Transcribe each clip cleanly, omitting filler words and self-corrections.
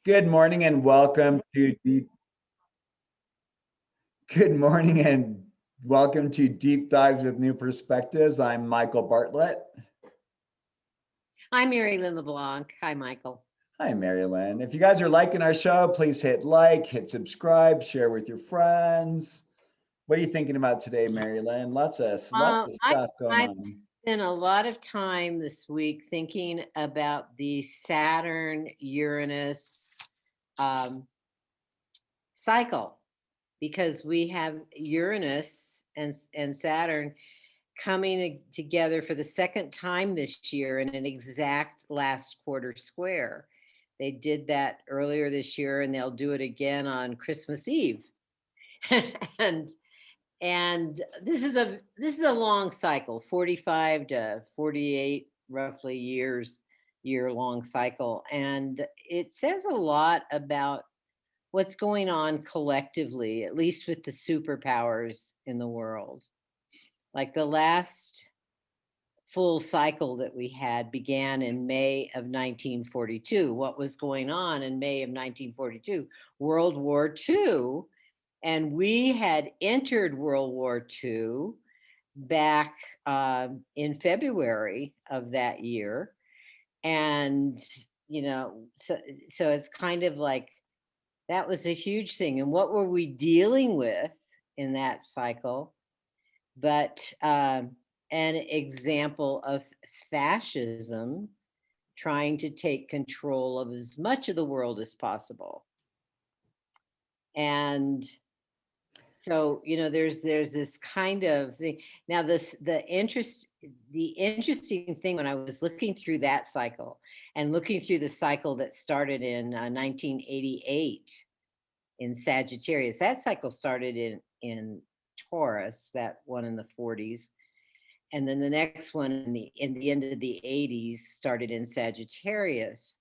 Good morning and welcome to Deep. Good morning and welcome to Deep Dives with New Perspectives. I'm Michael Bartlett. I'm Merrylin LeBlanc. Hi, Michael. Hi, Merrylin. If you guys are liking our show, please hit like, hit subscribe, share with your friends. What are you thinking about today, Merrylin? Lots of I stuff going I've on. spent a lot of time this week thinking about the Saturn Uranus um, cycle because we have Uranus and Saturn coming together for the second time this year in an exact last quarter square. They did that earlier this year, and they'll do it again on Christmas Eve. and this is a long cycle, 45 to 48 roughly year long cycle, and it says a lot about what's going on collectively, at least with the superpowers in the world. Like the last full cycle that we had began in May of 1942. What was going on in May of 1942? World War II. And we had entered World War II back in February of that year. And, so it's kind of like that was a huge thing. And what were we dealing with in that cycle? But an example of fascism trying to take control of as much of the world as possible. And so there's this kind of thing. Now the interesting thing when I was looking through that cycle and looking through the cycle that started in 1988 in Sagittarius, that cycle started in Taurus, that one in the 40s, and then the next one in the end of the 80s started in Sagittarius.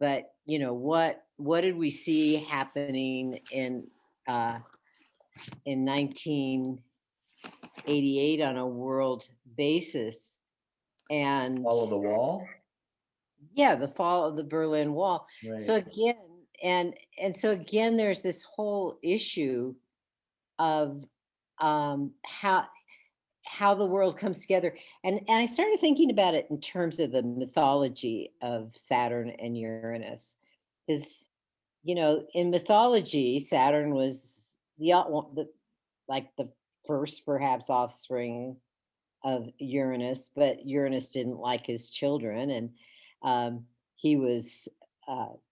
But what did we see happening in 1988 on a world basis? And Follow the wall. yeah, the fall of the Berlin Wall. Right. So again, and so again, there's this whole issue of how the world comes together. And I started thinking about it in terms of the mythology of Saturn and Uranus. Because, in mythology, Saturn was the like the first perhaps offspring of Uranus, but Uranus didn't like his children, and he was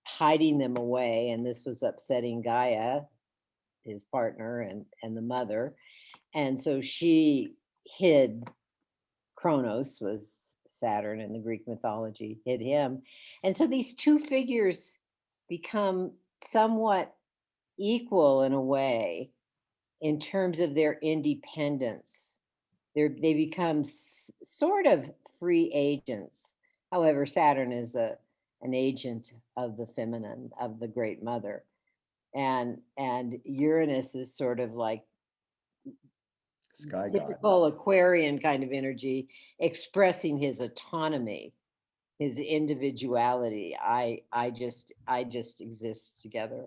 hiding them away, and this was upsetting Gaia, his partner, and the mother, and so she hid. Kronos was Saturn in the Greek mythology, hid him, and so these two figures become somewhat equal in a way in terms of their independence. They become sort of free agents. However, Saturn is an agent of the feminine, of the Great Mother, and Uranus is sort of like Sky God. typical Aquarian kind of energy, expressing his autonomy, his individuality. I just exist together.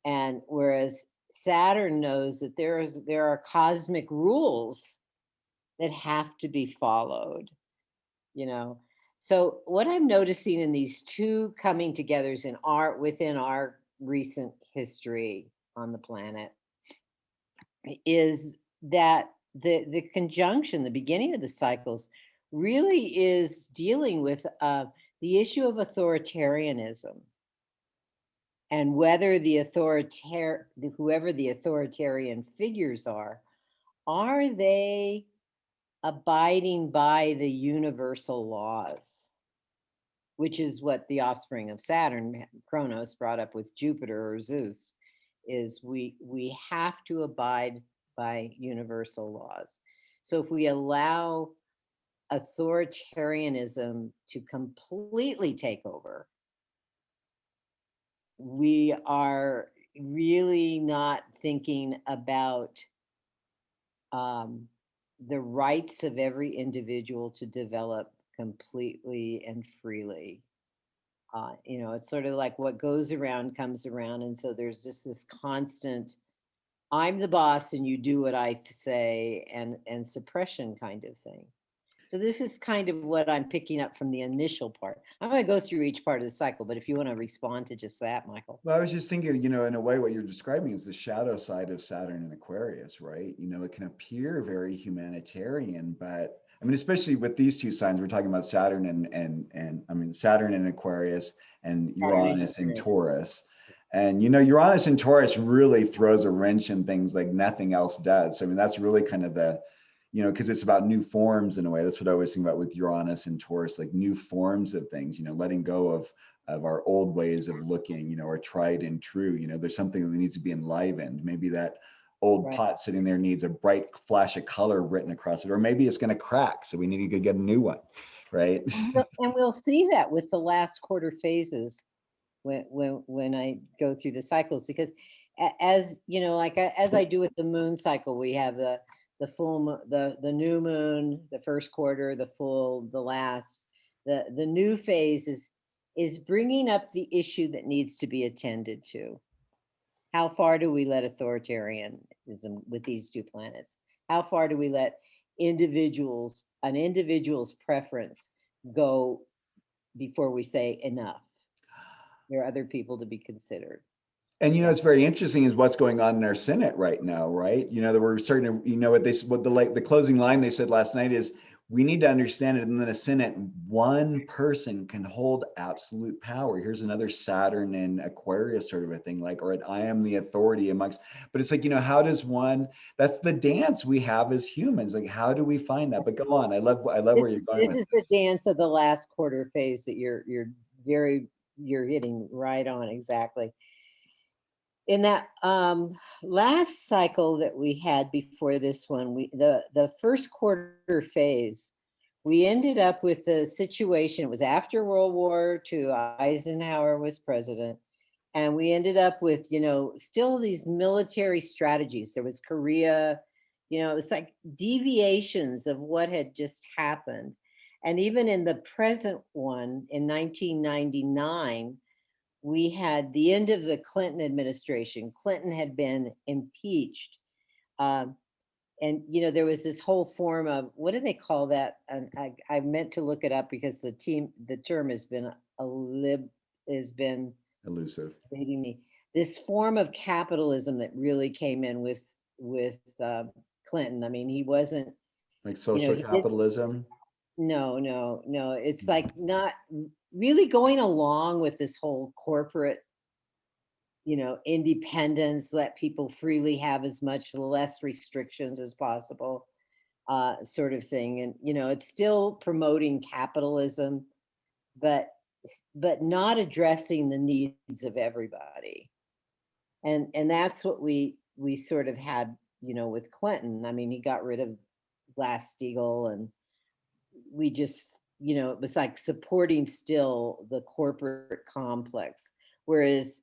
And whereas Saturn knows that there are cosmic rules that have to be followed, you know. So what I'm noticing in these two coming togethers within our recent history on the planet is that the conjunction, the beginning of the cycles, really is dealing with the issue of authoritarianism and whether whoever the authoritarian figures are they abiding by the universal laws, which is what the offspring of Saturn, Kronos, brought up with Jupiter or Zeus, is we have to abide by universal laws. So if we allow authoritarianism to completely take over, we are really not thinking about the rights of every individual to develop completely and freely. It's sort of like what goes around comes around. And so there's just this constant, I'm the boss and you do what I say, and suppression kind of thing. So this is kind of what I'm picking up from the initial part. I'm going to go through each part of the cycle, but if you want to respond to just that, Michael. Well, I was just thinking, in a way, what you're describing is the shadow side of Saturn and Aquarius, right? It can appear very humanitarian, but I mean, especially with these two signs, we're talking about Saturn and I mean, Saturn and Aquarius and Saturn and Uranus and Uranus. Taurus. And Uranus and Taurus really throws a wrench in things like nothing else does. So I mean, that's really kind of the, because it's about new forms in a way. That's what I always think about with Uranus and Taurus, like new forms of things, letting go of our old ways of looking, or tried and true. There's something that needs to be enlivened. Maybe that old Right. pot sitting there needs a bright flash of color written across it, or maybe it's going to crack, so we need to get a new one, right? And we'll see that with the last quarter phases when I go through the cycles, because as like as I do with the moon cycle, we have the full the new moon, the first quarter, the full, the last. The new phase is bringing up the issue that needs to be attended to. How far do we let authoritarianism with these two planets? How far do we let an individual's preference go before we say enough? There are other people to be considered. And it's very interesting is what's going on in our Senate right now, right? That we're starting to, what the closing line they said last night is, we need to understand it. And then the Senate, one person can hold absolute power. Here's another Saturn and Aquarius sort of a thing, like, or I am the authority amongst, but it's like, how does one, that's the dance we have as humans. Like, how do we find that? But go on. I love where you're going with This is the dance of the last quarter phase that you're hitting right on exactly. In that last cycle that we had before this one, the first quarter phase, we ended up with a situation. It was after World War II. Eisenhower was president, and we ended up with still these military strategies. There was Korea. It was like deviations of what had just happened. And even in the present one in 1999, we had the end of the Clinton administration. Clinton had been impeached. Um, and there was this whole form of, what do they call that? And I meant to look it up because the term has been elusive. hating me. This form of capitalism that really came in with Clinton. I mean, he wasn't Like social capitalism. No. It's like not really going along with this whole corporate, independence, let people freely have as much less restrictions as possible, sort of thing. And, it's still promoting capitalism, but not addressing the needs of everybody. And that's what we sort of had, with Clinton. I mean, he got rid of Glass-Steagall, and we just, it was like supporting still the corporate complex. Whereas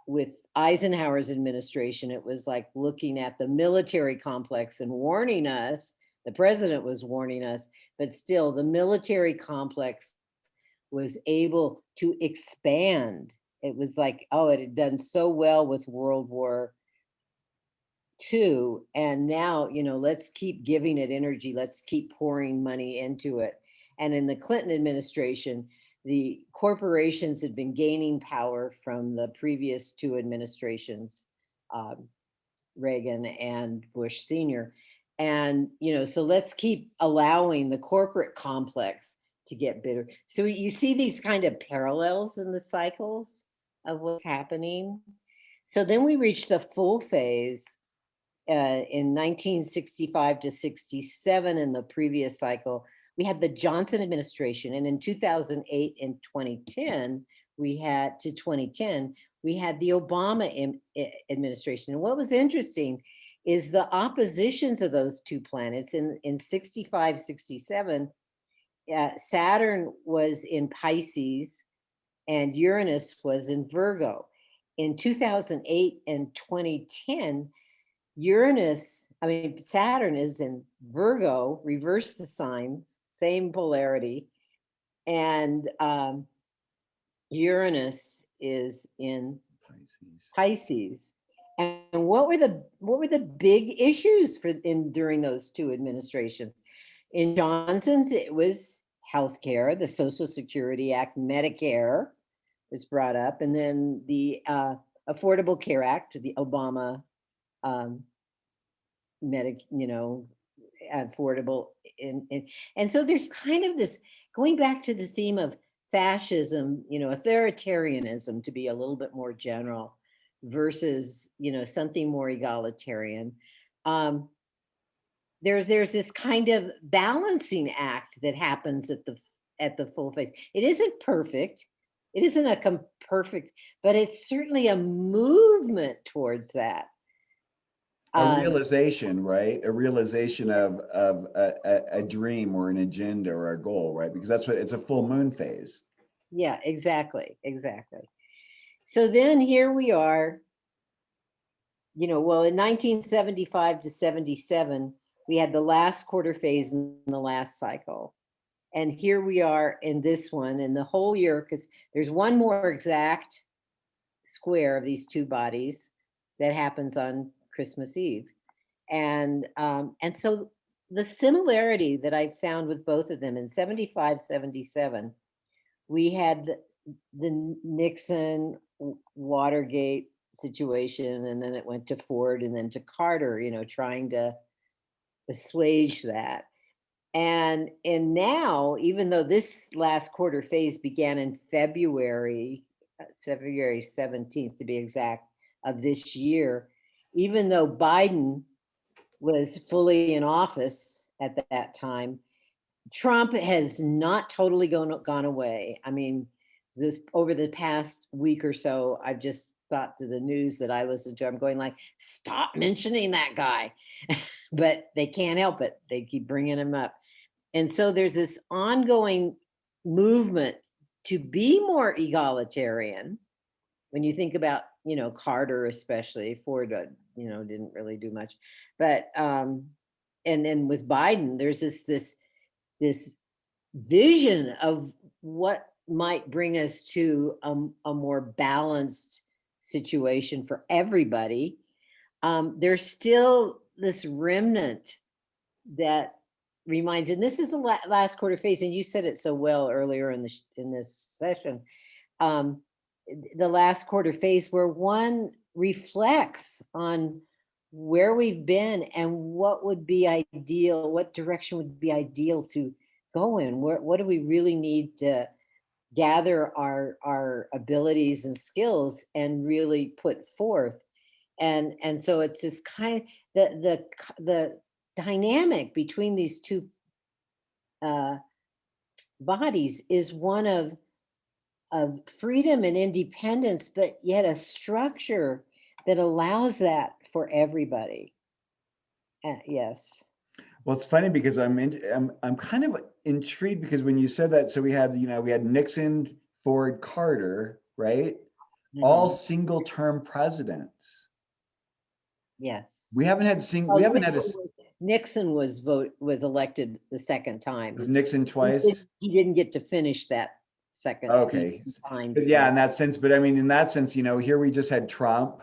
with Eisenhower's administration, it was like looking at the military complex and warning us. The president was warning us, but still the military complex was able to expand. It was like, oh, it had done so well with World War II, and now, let's keep giving it energy. Let's keep pouring money into it. And in the Clinton administration, the corporations had been gaining power from the previous two administrations, Reagan and Bush Sr. And, so let's keep allowing the corporate complex to get bigger. So you see these kind of parallels in the cycles of what's happening. So then we reach the full phase in 1965 to 67 in the previous cycle. We had the Johnson administration, and in 2008 and 2010, we had the Obama administration. And what was interesting is the oppositions of those two planets in 65, 67. Saturn was in Pisces and Uranus was in Virgo. In 2008 and 2010, Saturn is in Virgo, reverse the signs, same polarity. And Uranus is in Pisces. Pisces. And what were the big issues during those two administrations? In Johnson's, it was healthcare, the Social Security Act, Medicare was brought up, and then the Affordable Care Act, the Obama um, affordable, and so there's kind of this going back to the theme of fascism, authoritarianism, to be a little bit more general, versus something more egalitarian. Um, there's this kind of balancing act that happens at the full face. It isn't perfect. It isn't perfect, but it's certainly a movement towards that. A Um, realization, right? A realization of a dream or an agenda or a goal, right? Because that's what it's, a full moon phase. yeah, exactly, exactly. So then here we are, well, in 1975 to 77, we had the last quarter phase in the last cycle. And here we are in this one, and the whole year, because there's one more exact square of these two bodies that happens on Christmas Eve. And so the similarity that I found with both of them in 75, 77, we had the Nixon Watergate situation, and then it went to Ford and then to Carter, trying to assuage that. And now, even though this last quarter phase began in February 17th to be exact, of this year, even though Biden was fully in office at that time, Trump has not totally gone away. I mean, this over the past week or so, I've just thought to the news that I listen to, I'm going like, stop mentioning that guy. But they can't help it. They keep bringing him up. And so there's this ongoing movement to be more egalitarian. When you think about, Carter, especially, Ford, didn't really do much. But and then with Biden, there's this vision of what might bring us to a more balanced situation for everybody. There's still this remnant that reminds, and this is the last quarter phase, and you said it so well earlier in this session. Um, the last quarter phase where one reflects on where we've been and what would be ideal, what direction would be ideal to go in. What do we really need to gather our abilities and skills and really put forth? And so it's this kind, the dynamic between these two uh, bodies is one of freedom and independence, but yet a structure that allows that for everybody. Yes. Well, it's funny because I'm kind of intrigued, because when you said that, so we had Nixon, Ford, Carter, right? All Mhm. single term presidents. Yes. We haven't had we Well, haven't had a, Nixon was elected the second time. was Nixon twice? He didn't get to finish that second Okay. time. But yeah, in that sense, but I mean, in that sense, here we just had Trump,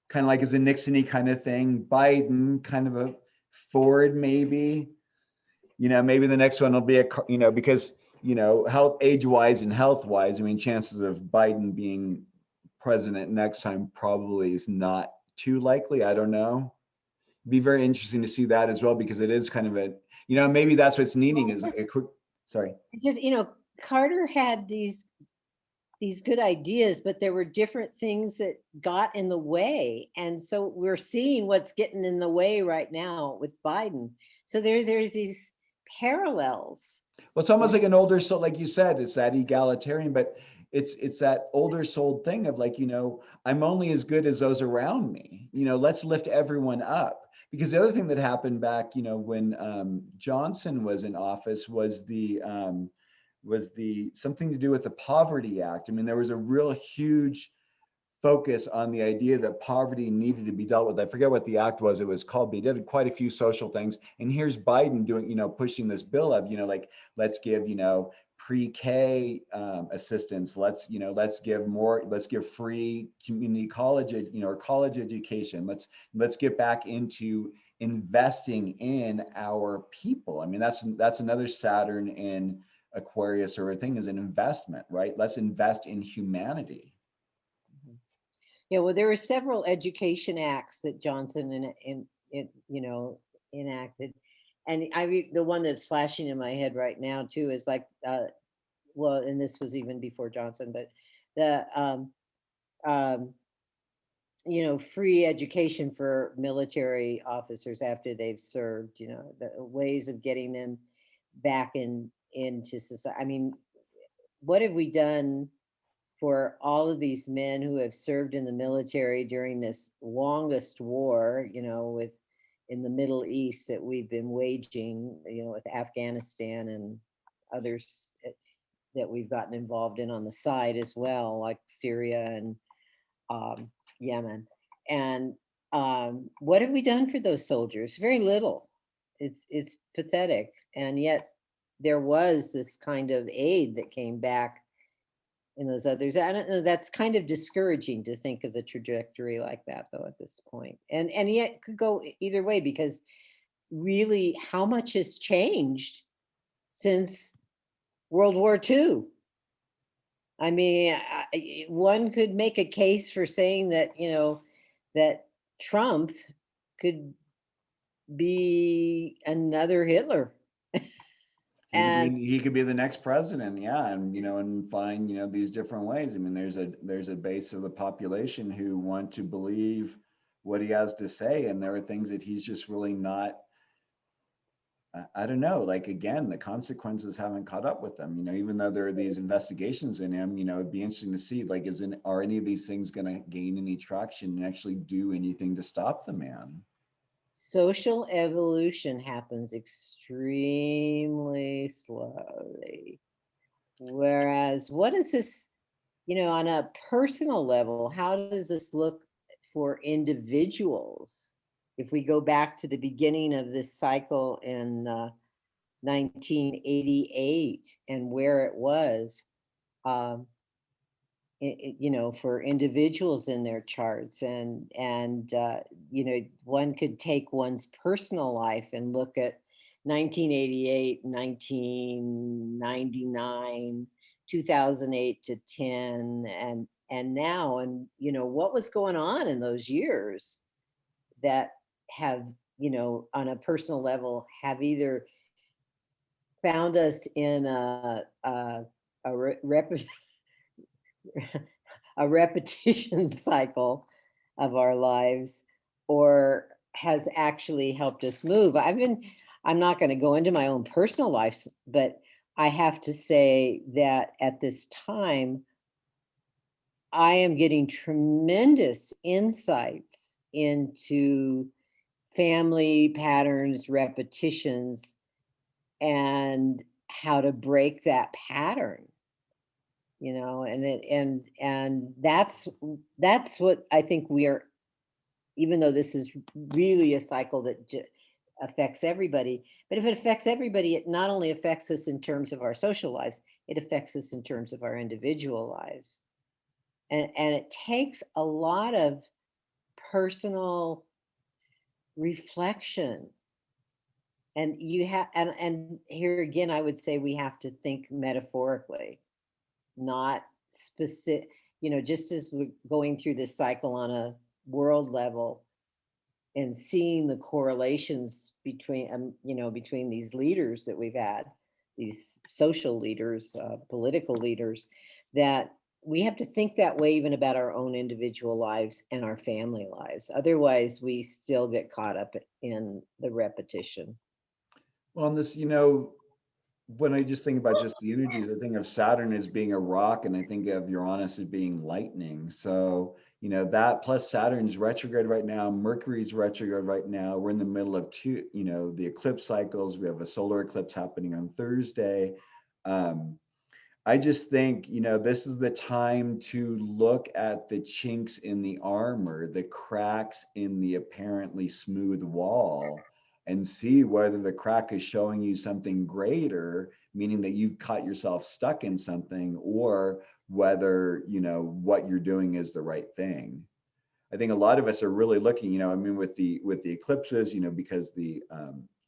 kind of like as a Nixon-y kind of thing, Biden, kind of a Ford, maybe, maybe the next one will be because, health, age-wise and health-wise, I mean, chances of Biden being president next time probably is not too likely. I don't know. It'd be very interesting to see that as well, because it is kind of maybe that's what's needing is a quick, sorry. Just, Carter had these good ideas, but there were different things that got in the way. And so we're seeing what's getting in the way right now with Biden. So there's these parallels. Well, it's almost like an older soul, like you said, it's that egalitarian, but it's that older soul thing of like, I'm only as good as those around me. Let's lift everyone up. Because the other thing that happened back, when Johnson was in office was the something to do with the Poverty Act. I mean, there was a real huge focus on the idea that poverty needed to be dealt with. I forget what the act was, it was called, but he did quite a few social things. And here's Biden doing, pushing this bill of, like, let's give, pre-K assistance. Let's give free community college, or college education. Let's get back into investing in our people. I mean, that's another Saturn in Aquarius or a thing, is an investment, right? Let's invest in humanity. Yeah, well, there were several education acts that Johnson enacted, and the one that's flashing in my head right now too is like, well, and this was even before Johnson, but the um, free education for military officers after they've served. The ways of getting them back into society. I mean, what have we done for all of these men who have served in the military during this longest war, with in the Middle East that we've been waging, with Afghanistan and others that we've gotten involved in on the side as well, like Syria and Yemen. And what have we done for those soldiers? Very little. It's pathetic, and yet there was this kind of aid that came back in those others. I don't know. That's kind of discouraging to think of the trajectory like that, though, at this point. And yet it could go either way, because really, how much has changed since World War II? I mean, one could make a case for saying that that Trump could be another Hitler. And He could be the next president, yeah, and find these different ways. I mean, there's a base of the population who want to believe what he has to say, and there are things that he's just really not. I don't know. Like, again, the consequences haven't caught up with them. Even though there are these investigations in him, it'd be interesting to see, like, are any of these things going to gain any traction and actually do anything to stop the man? social evolution happens extremely slowly. Whereas, what is this, on a personal level, how does this look for individuals? If we go back to the beginning of this cycle in 1988 and where it was, um, for individuals in their charts, and one could take one's personal life and look at 1988, 1999, 2008 to 10, and now, and what was going on in those years that have, on a personal level, have either found us in a repetition cycle of our lives, or has actually helped us move. I'm not going to go into my own personal life, but I have to say that at this time, I am getting tremendous insights into family patterns, repetitions, and how to break that pattern. And that's what I think we are. Even though this is really a cycle that affects everybody, but if it affects everybody, it not only affects us in terms of our social lives, it affects us in terms of our individual lives. And it takes a lot of personal reflection. And you have, and here again, I would say we have to think metaphorically, not specific, just as we're going through this cycle on a world level and seeing the correlations between these leaders that we've had, these social leaders, political leaders, that we have to think that way even about our own individual lives and our family lives. Otherwise, we still get caught up in the repetition. Well, and this, when I just think about just the energies, I think of Saturn as being a rock, and I think of Uranus as being lightning. So, that plus Saturn's retrograde right now, Mercury's retrograde right now. We're in the middle of the eclipse cycles. We have a solar eclipse happening on Thursday. I just think, this is the time to look at the chinks in the armor, the cracks in the apparently smooth wall, and see whether the crack is showing you something greater, meaning that you've caught yourself stuck in something, or whether, what you're doing is the right thing. I think a lot of us are really looking, I mean, with the eclipses, because the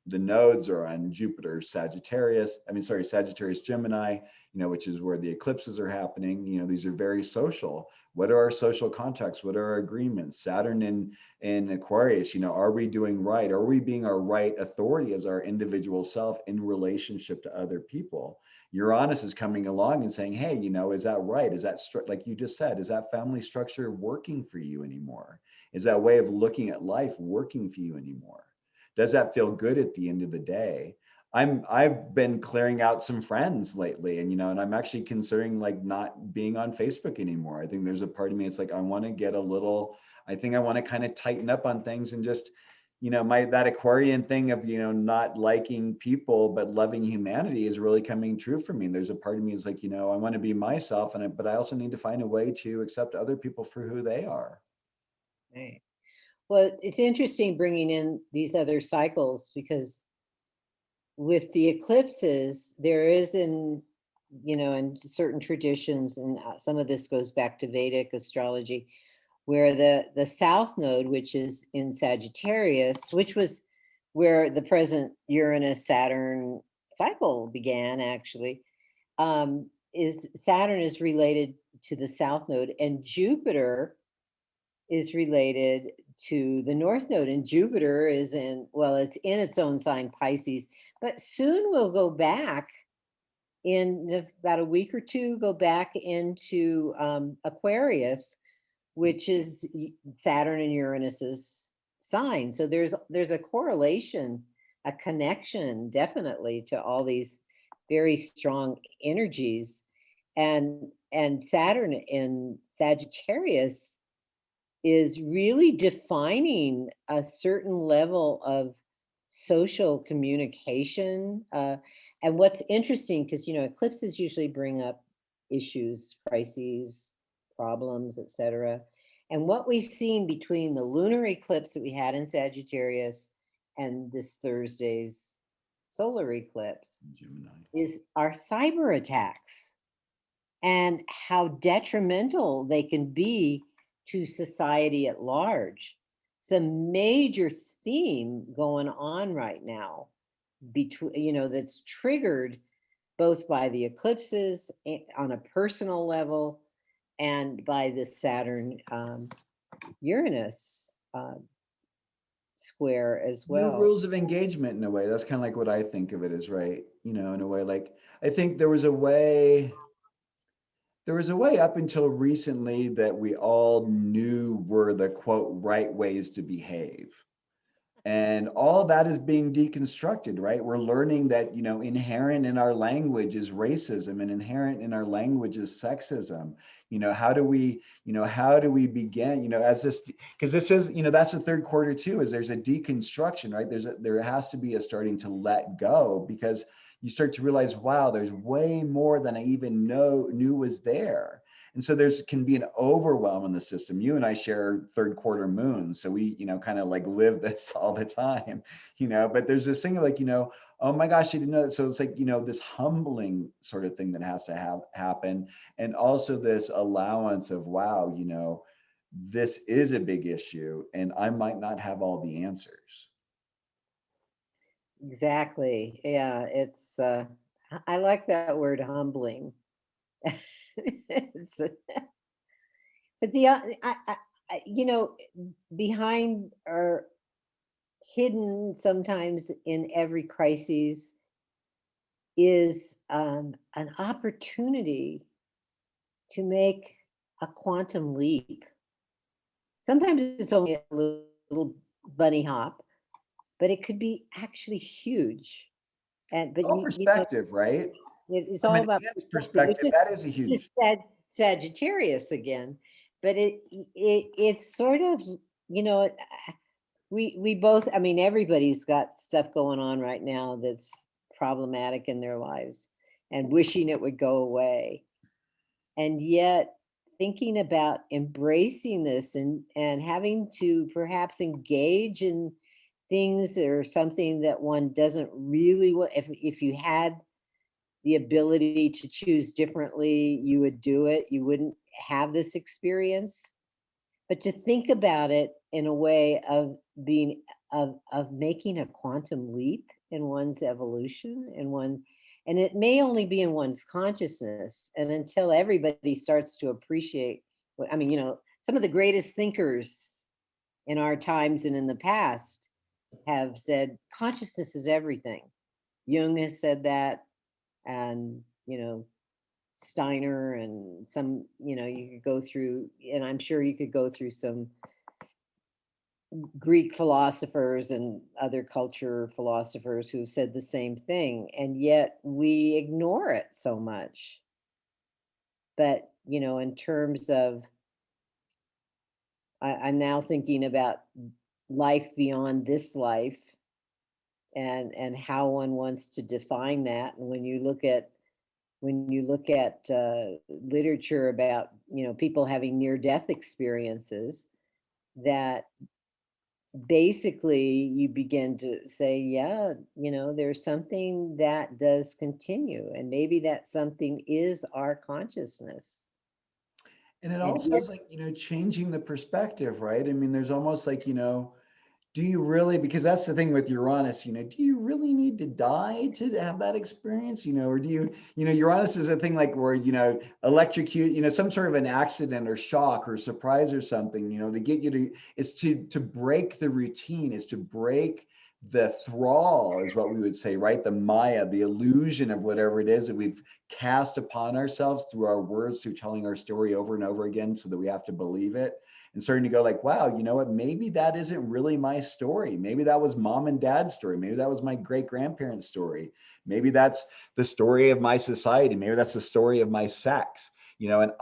nodes are on Jupiter, Sagittarius, Sagittarius, Gemini, which is where the eclipses are happening. These are very social. What are our social contacts? What are our agreements? Saturn in Aquarius, are we doing right? Are we being our right authority as our individual self in relationship to other people? Uranus is coming along and saying, hey, is that right? Is that, like you just said, is that family structure working for you anymore? Is that way of looking at life working for you anymore? Does that feel good at the end of the day? I've been clearing out some friends lately, and and I'm actually considering like not being on Facebook anymore. I think there's a part of me, it's like I want to get a little, I think I want to kind of tighten up on things and just that Aquarian thing of not liking people but loving humanity is really coming true for me. And there's a part of me is like, I want to be myself, but I also need to find a way to accept other people for who they are. Right. Well, it's interesting bringing in these other cycles, because with the eclipses, there is in certain traditions, and some of this goes back to Vedic astrology, where the south node, which is in Sagittarius, which was where the present Uranus Saturn cycle began, actually, is Saturn is related to the south node, and Jupiter is related to the north node. And Jupiter is it's in its own sign, Pisces, but soon we'll go back in about a week or two, go back into Aquarius, which is Saturn and Uranus's sign. So there's a correlation, a connection, definitely, to all these very strong energies. And Saturn in Sagittarius is really defining a certain level of social communication. And what's interesting, because eclipses usually bring up issues, crises, problems, etc. And what we've seen between the lunar eclipse that we had in Sagittarius and this Thursday's solar eclipse Gemini. is our cyber attacks and how detrimental they can be to society at large. It's a major theme going on right now, between that's triggered both by the eclipses on a personal level, and by the Saturn Uranus square as New well. rules of engagement in a way. That's kind of like what I think of it as, right? In a way, like I think there was a way up until recently that we all knew were the quote right ways to behave. And all of that is being deconstructed, right? We're learning that, inherent in our language is racism, and inherent in our language is sexism. How do we begin, as this, because this is, that's the third quarter too, is there's a deconstruction, right? There has to be a starting to let go, because you start to realize, wow, there's way more than I even knew was there. And so there's can be an overwhelm in the system. You and I share third quarter moons, so we, kind of like live this all the time, but there's this thing like, oh my gosh, I didn't know that. So it's like, this humbling sort of thing that has to happen. And also this allowance of, wow, this is a big issue and I might not have all the answers. Exactly. Yeah, it's I like that word, humbling. It's, but behind, or hidden sometimes in every crisis, is an opportunity to make a quantum leap. Sometimes it's only a little bunny hop, but it could be actually huge. But All perspective, right? it's From all an about ant's perspective. perspective, that is a It's huge. Sagittarius again, but it's sort of, you know we both, I mean, everybody's got stuff going on right now that's problematic in their lives, and wishing it would go away. And yet thinking about embracing this, and having to perhaps engage in things, or something that one doesn't really want, if you had the ability to choose differently, you would do it. You wouldn't have this experience. But to think about it in a way of being of making a quantum leap in one's evolution and one, and it may only be in one's consciousness, and until everybody starts to appreciate I mean, some of the greatest thinkers in our times and in the past have said consciousness is everything. Jung has said that, and Steiner, and some, you could go through, and I'm sure you could go through some Greek philosophers and other culture philosophers who said the same thing, and yet we ignore it so much. But, in terms of, I'm now thinking about life beyond this life, and how one wants to define that. And when you look at literature about people having near death experiences, that basically you begin to say, yeah, there's something that does continue, and maybe that something is our consciousness. And it And also is like, changing the perspective, right? I mean, there's almost like, do you really, because that's the thing with Uranus, do you really need to die to have that experience, or do you, Uranus is a thing like where, electrocute, some sort of an accident or shock or surprise or something, to get you to, is to break the routine, is to break the thrall, is what we would say, right? The Maya, the illusion of whatever it is that we've cast upon ourselves through our words, through telling our story over and over again so that we have to believe it. And starting to go like, wow, you know what, maybe that isn't really my story. Maybe that was mom and dad's story. Maybe that was my great grandparents' story. Maybe that's the story of my society. Maybe that's the story of my sex, and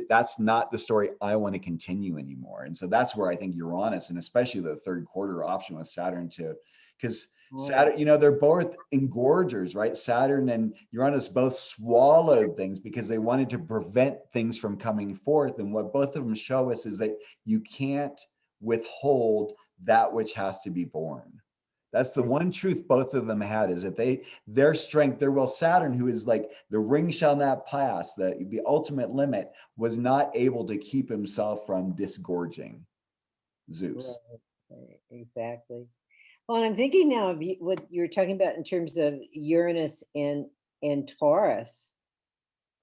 that's not the story I want to continue anymore. And so that's where I think Uranus, and especially the third quarter option with Saturn too, because Saturn, they're both engorgers, right? Saturn and Uranus both swallowed things because they wanted to prevent things from coming forth. And what both of them show us is that you can't withhold that which has to be born. That's the one truth both of them had, is that their strength, their will, Saturn, who is like the ring shall not pass, the ultimate limit, was not able to keep himself from disgorging Zeus. right, exactly. Well, and I'm thinking now of what you're talking about in terms of Uranus and Taurus,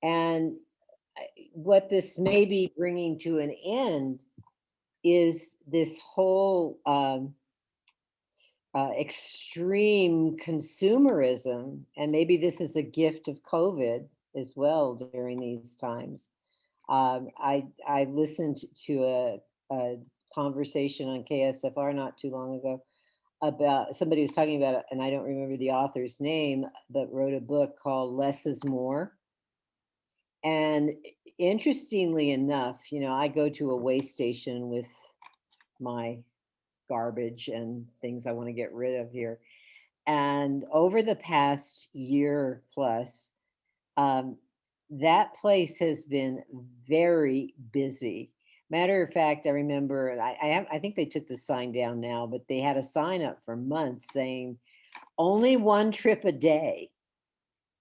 and what this may be bringing to an end is this whole extreme consumerism, and maybe this is a gift of COVID as well during these times. I listened to a conversation on KSFR not too long ago about somebody was talking about it, and I don't remember the author's name, but wrote a book called Less is More. And interestingly enough, I go to a waste station with my garbage and things I want to get rid of here. And over the past year plus, um, that place has been very busy. Matter of fact, I remember I think they took the sign down now, but they had a sign up for months saying only one trip a day.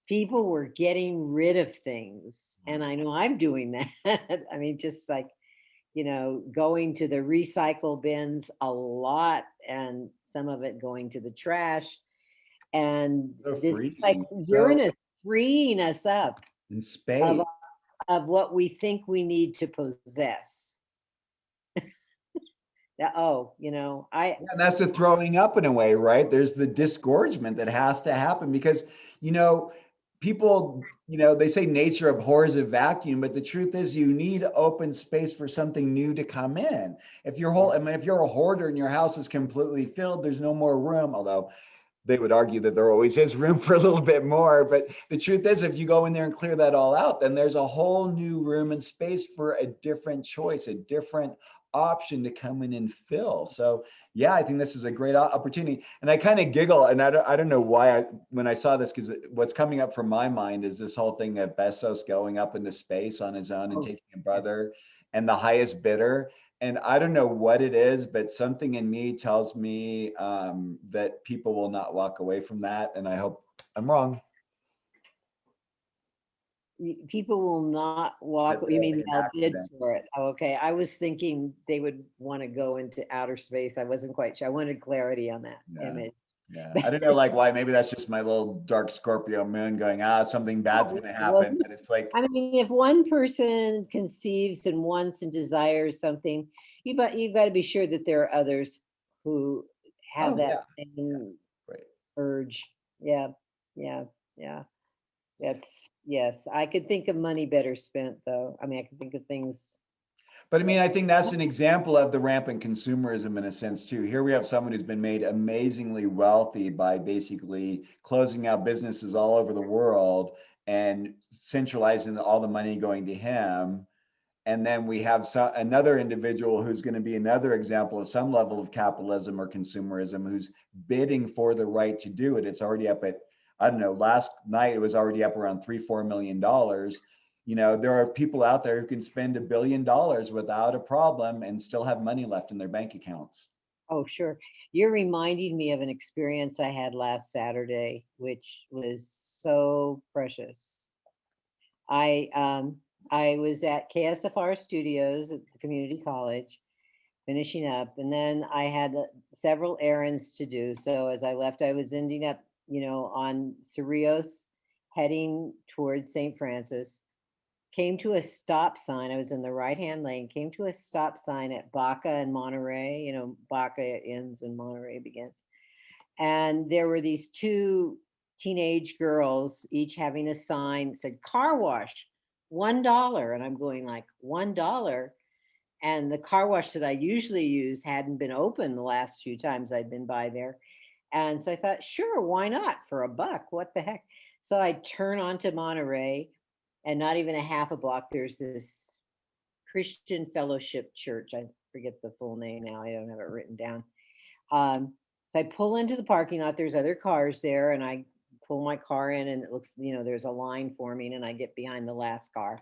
People were getting rid of things, and I know I'm doing that. I mean, just like going to the recycle bins a lot, and some of it going to the trash. And So this is like free, so Uranus freeing us up in of space. what we think we need to possess. I And that's the throwing up in a way, right? There's the disgorgement that has to happen because, people, they say nature abhors a vacuum, but the truth is you need open space for something new to come in. If if you're a hoarder and your house is completely filled, there's no more room, although they would argue that there always is room for a little bit more. But the truth is, if you go in there and clear that all out, then there's a whole new room and space for a different choice, a different option to come in and fill. So yeah, I think this is a great opportunity. And I kind of giggle, and I don't know why when I saw this, because what's coming up from my mind is this whole thing of Bezos going up into space on his own and taking a brother and the highest bidder. And I don't know what it is, but something in me tells me that people will not walk away from that. And I hope I'm wrong. people will not walk. That You they'll mean be an they'll bid accident. for it? Oh, okay. I was thinking they would want to go into outer space. I wasn't quite sure. I wanted clarity on that Yeah. image. Yeah. I don't know like why. Maybe that's just my little dark Scorpio moon going, something bad's gonna Well, happen. But it's like, I mean, if one person conceives and wants and desires something, you've got to be sure that there are others who have oh that yeah, same right. urge. Yeah, yeah, yeah. That's yes. I could think of money better spent, though. I mean, I could think of things. But I Yeah. mean, I think that's an example of the rampant consumerism in a sense too. Here we have someone who's been made amazingly wealthy by basically closing out businesses all over the world and centralizing all the money going to him. And then we have another individual who's going to be another example of some level of capitalism or consumerism who's bidding for the right to do it. It's already up at, I don't know, last night it was already up around $3-4 million. There are people out there who can spend $1 billion without a problem and still have money left in their bank accounts. Oh, sure. You're reminding me of an experience I had last Saturday, which was so precious. I was at KSFR Studios at the community college, finishing up, and then I had several errands to do. So as I left, I was ending up, on Cerritos, heading towards St. Francis. Came to a stop sign. I was in the right-hand lane. Came to a stop sign at Baca and Monterey. Baca ends and Monterey begins. And there were these two teenage girls, each having a sign that said car wash, $1. And I'm going like, $1. And the car wash that I usually use hadn't been open the last few times I'd been by there. And so I thought, sure, why not for $1? What the heck? So I turn onto Monterey, and not even a half a block, there's this Christian Fellowship Church. I forget the full name now. I don't have it written down. So I pull into the parking lot. There's other cars there, and I pull my car in, and it looks, there's a line forming, and I get behind the last car.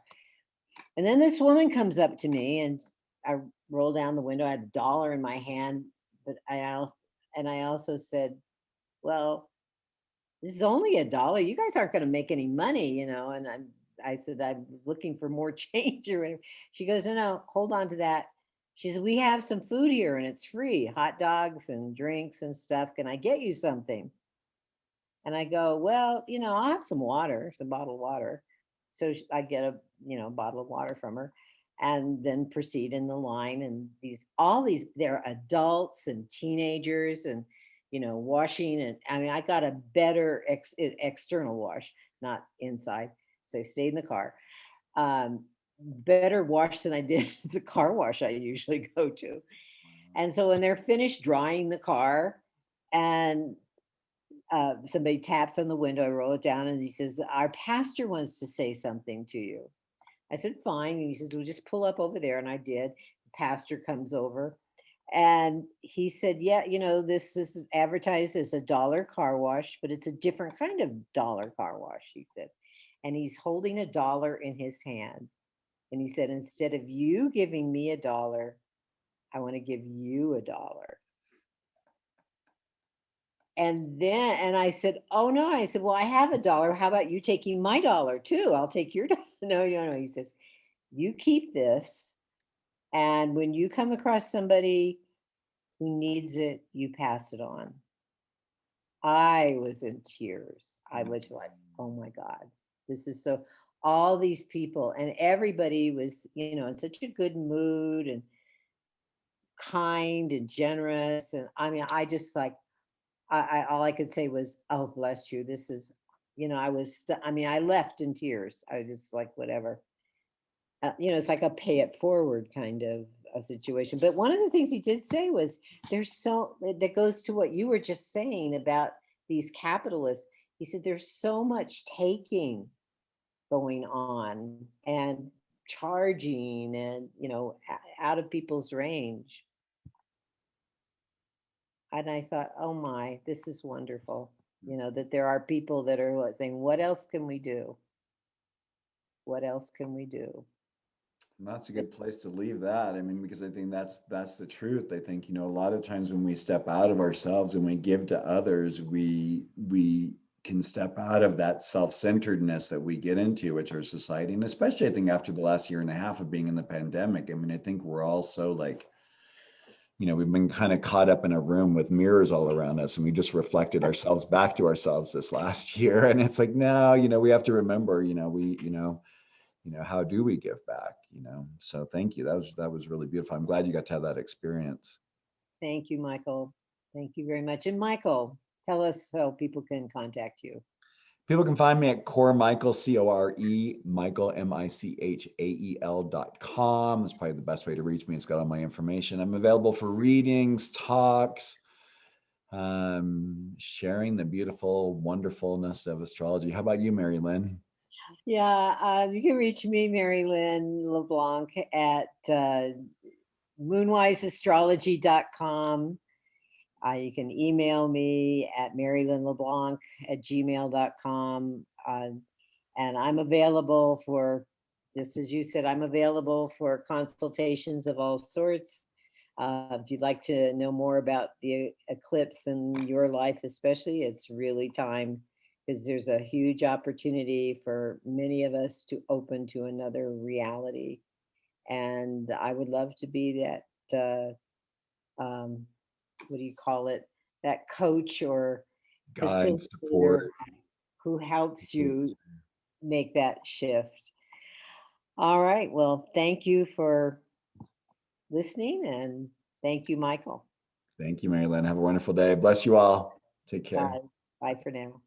And then this woman comes up to me, and I roll down the window. I had $1 in my hand, but I also said, "Well, this is only $1. You guys aren't going to make any money, And I said, I'm looking for more change or whatever. She goes, no, no, hold on to that. She said, we have some food here and it's free, hot dogs and drinks and stuff. Can I get you something? And I go, well, I'll have some water, some bottled water. So I get a, bottle of water from her and then proceed in the line. And all these, they're adults and teenagers and, washing. And I mean, I got a better external wash, not inside. So I stayed in the car. Better wash than I did the car wash I usually go to. And so when they're finished drying the car and somebody taps on the window, I roll it down and he says, our pastor wants to say something to you. I said, fine. And he says, well, just pull up over there. And I did. The pastor comes over and he said, yeah, this is advertised as $1 car wash, but it's a different kind of dollar car wash, he said. And he's holding $1 in his hand. And he said, instead of you giving me $1, I want to give you $1. And I said, oh no. I said, well, I have $1. How about you taking my $1 too? I'll take your $1. No, no, no. He says, you keep this. And when you come across somebody who needs it, you pass it on. I was in tears. I was like, oh my God, this is so, all these people and everybody was, in such a good mood and kind and generous. And I mean, I just like, all I could say was, oh, bless you. This is, I left in tears. I was just like, whatever. It's like a pay it forward kind of a situation. But one of the things he did say was that goes to what you were just saying about these capitalists. He said there's so much taking going on and charging and, out of people's range. And I thought, oh my, this is wonderful. That there are people that are saying, what else can we do? What else can we do? And that's a good place to leave that. I mean, because I think that's the truth. I think, a lot of times when we step out of ourselves and we give to others, we can step out of that self-centeredness that we get into, which our society, and especially I think after the last year and a half of being in the pandemic, I mean, I think we're all so like, we've been kind of caught up in a room with mirrors all around us, and we just reflected ourselves back to ourselves this last year. And it's like, no, we have to remember, how do we give back, So thank you. That was really beautiful. I'm glad you got to have that experience. Thank you, Michael. Thank you very much. And Michael, tell us how people can contact you. People can find me at Core Michael, Michael, MICHAEL.com. That's probably the best way to reach me. It's got all my information. I'm available for readings, talks, sharing the beautiful wonderfulness of astrology. How about you, Merrylin? Yeah, you can reach me, Merrylin LeBlanc, at moonwiseastrology.com. You can email me at marylinleblanc@gmail.com. And I'm available for, just as you said, I'm available for consultations of all sorts. If you'd like to know more about the eclipse in your life, especially, it's really time, because there's a huge opportunity for many of us to open to another reality. And I would love to be that, what do you call it? That coach or Guide, support. facilitator who helps you make that shift. All right. Well, thank you for listening, and thank you, Michael. Thank you, Merrylin. Have a wonderful day. Bless you all. Take care. Bye. Bye for now.